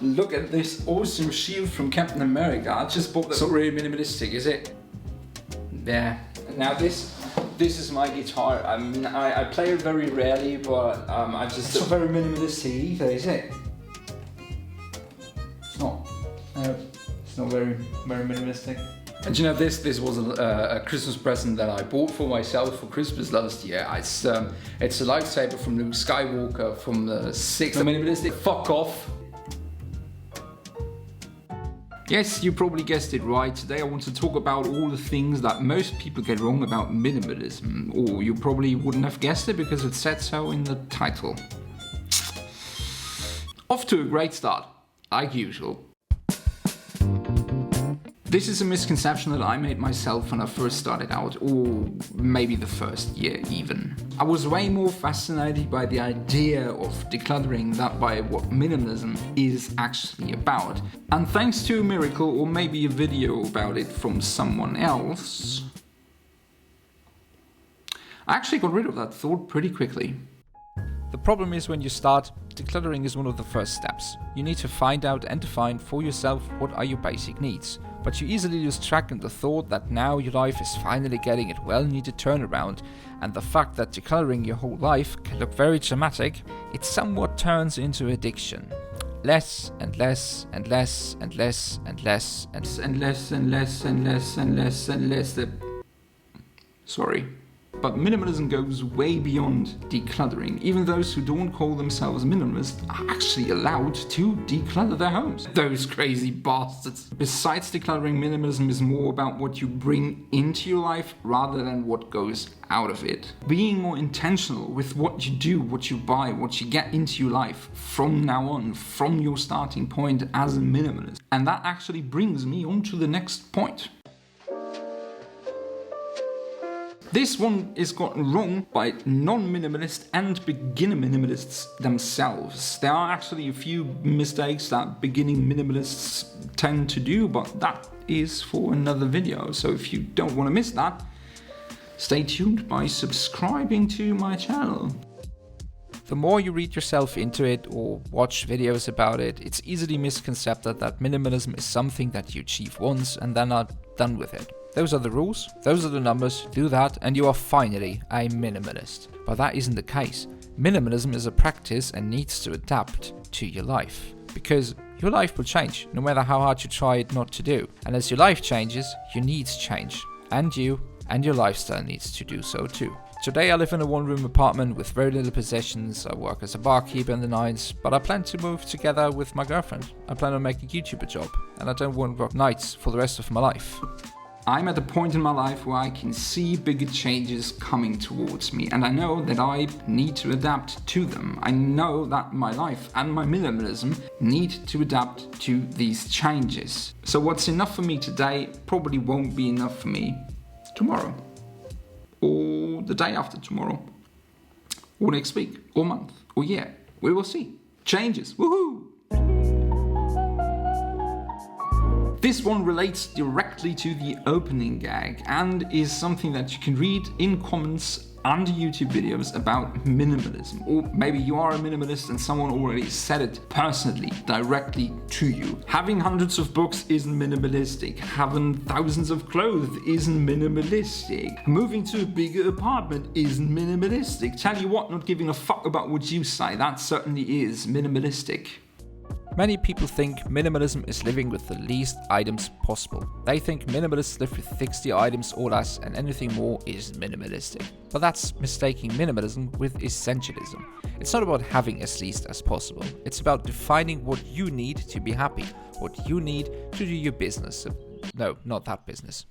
Look at this awesome shield from Captain America. I just bought that. It's not really minimalistic, is it? Yeah. Now this is my guitar. I mean, I play it very rarely, but I just... It's not very minimalistic either, is it? It's not. No, it's not very minimalistic. And you know, this was a Christmas present that I bought for myself for Christmas last year. It's a lightsaber from Luke Skywalker from the 6th. Minimalistic. Fuck off. Yes, you probably guessed it right. Today I want to talk about all the things that most people get wrong about minimalism. Or you probably wouldn't have guessed it because it said so in the title. Off to a great start, like usual. This is a misconception that I made myself when I first started out, or maybe the first year even. I was way more fascinated by the idea of decluttering than by what minimalism is actually about. And thanks to a miracle, or maybe a video about it from someone else, I actually got rid of that thought pretty quickly. The problem is when you start, decluttering is one of the first steps. You need to find out and define for yourself what are your basic needs. But you easily lose track in the thought that now your life is finally getting a well-needed turnaround, and the fact that decluttering your whole life can look very dramatic, it somewhat turns into addiction. Less and less and less and less and less and less and less and less and less and less. Sorry. But minimalism goes way beyond decluttering. Even those who don't call themselves minimalists are actually allowed to declutter their homes. Those crazy bastards. Besides decluttering, minimalism is more about what you bring into your life rather than what goes out of it. Being more intentional with what you do, what you buy, what you get into your life from now on, from your starting point as a minimalist. And that actually brings me on to the next point. This one is gotten wrong by non-minimalist and beginner minimalists themselves. There are actually a few mistakes that beginning minimalists tend to do, but that is for another video. So if you don't want to miss that, stay tuned by subscribing to my channel. The more you read yourself into it or watch videos about it, it's easily misconceived that minimalism is something that you achieve once and then are done with it. Those are the rules, those are the numbers, do that and you are finally a minimalist. But that isn't the case. Minimalism is a practice and needs to adapt to your life. Because your life will change, no matter how hard you try it not to do. And as your life changes, your needs change. And you and your lifestyle needs to do so too. Today I live in a one-room apartment with very little possessions. I work as a barkeeper in the 9s, but I plan to move together with my girlfriend. I plan on making YouTube a job, and I don't want to work nights for the rest of my life. I'm at a point in my life where I can see bigger changes coming towards me, and I know that I need to adapt to them. I know that my life and my minimalism need to adapt to these changes. So what's enough for me today probably won't be enough for me tomorrow, or the day after tomorrow, or next week, or month, or year. We will see. Changes. Woohoo! This one relates directly to the opening gag and is something that you can read in comments under YouTube videos about minimalism. Or maybe you are a minimalist and someone already said it personally, directly to you. Having hundreds of books isn't minimalistic. Having thousands of clothes isn't minimalistic. Moving to a bigger apartment isn't minimalistic. Tell you what, not giving a fuck about what you say, that certainly is minimalistic. Many people think minimalism is living with the least items possible. They think minimalists live with 60 items or less and anything more is minimalistic. But that's mistaking minimalism with essentialism. It's not about having as least as possible. It's about defining what you need to be happy, what you need to do your business. No, not that business.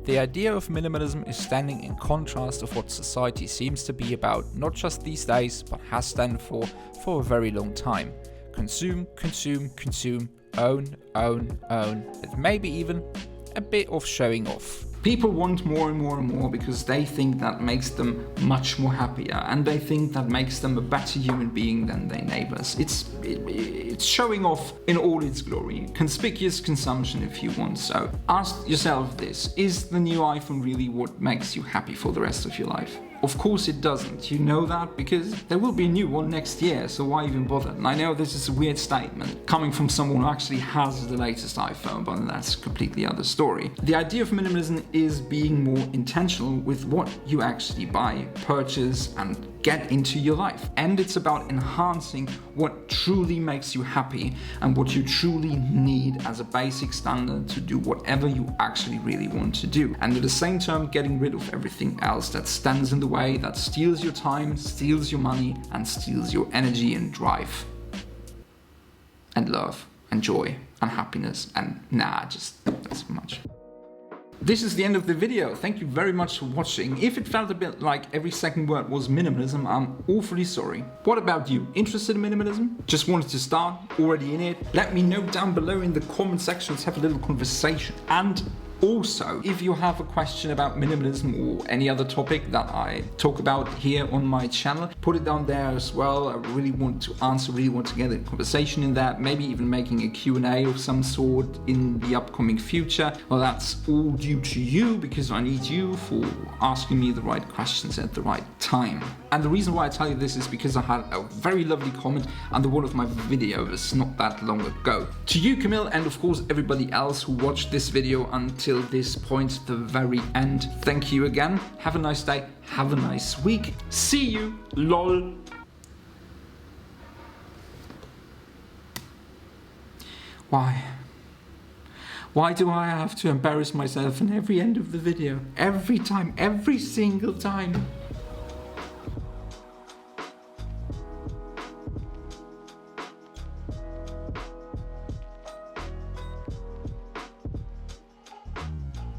The idea of minimalism is standing in contrast of what society seems to be about, not just these days, but has stand for a very long time. Consume, consume, consume, own, and maybe even a bit of showing off. People want more and more and more because they think that makes them much more happier, and they think that makes them a better human being than their neighbors. It's showing off in all its glory. Conspicuous consumption if you want so. Ask yourself this, is the new iPhone really what makes you happy for the rest of your life? Of course it doesn't. You know that because there will be a new one next year, so why even bother? And I know this is a weird statement coming from someone who actually has the latest iPhone, but that's a completely other story. The idea of minimalism is being more intentional with what you actually buy, purchase, and get into your life. And it's about enhancing what truly makes you happy and what you truly need as a basic standard to do whatever you actually really want to do. And at the same time, getting rid of everything else that stands in the way, that steals your time, steals your money, and steals your energy and drive. And love, and joy, and happiness, and just that's much. This is the end of the video. Thank you very much for watching. If it felt a bit like every second word was minimalism, I'm awfully sorry. What about you? Interested in minimalism? Just wanted to start? Already in it? Let me know down below in the comment section. Let's have a little conversation. And also, if you have a question about minimalism or any other topic that I talk about here on my channel, put it down there as well. I really want to answer, really want to get a conversation in that, maybe even making a Q&A of some sort in the upcoming future. Well, that's all due to you because I need you for asking me the right questions at the right time. And the reason why I tell you this is because I had a very lovely comment under one of my videos not that long ago. To you, Camille, and of course everybody else who watched this video until this point, the very end, thank you again. Have a nice day, have a nice week. See you, lol. Why? Why do I have to embarrass myself in every end of the video? Every time, every single time.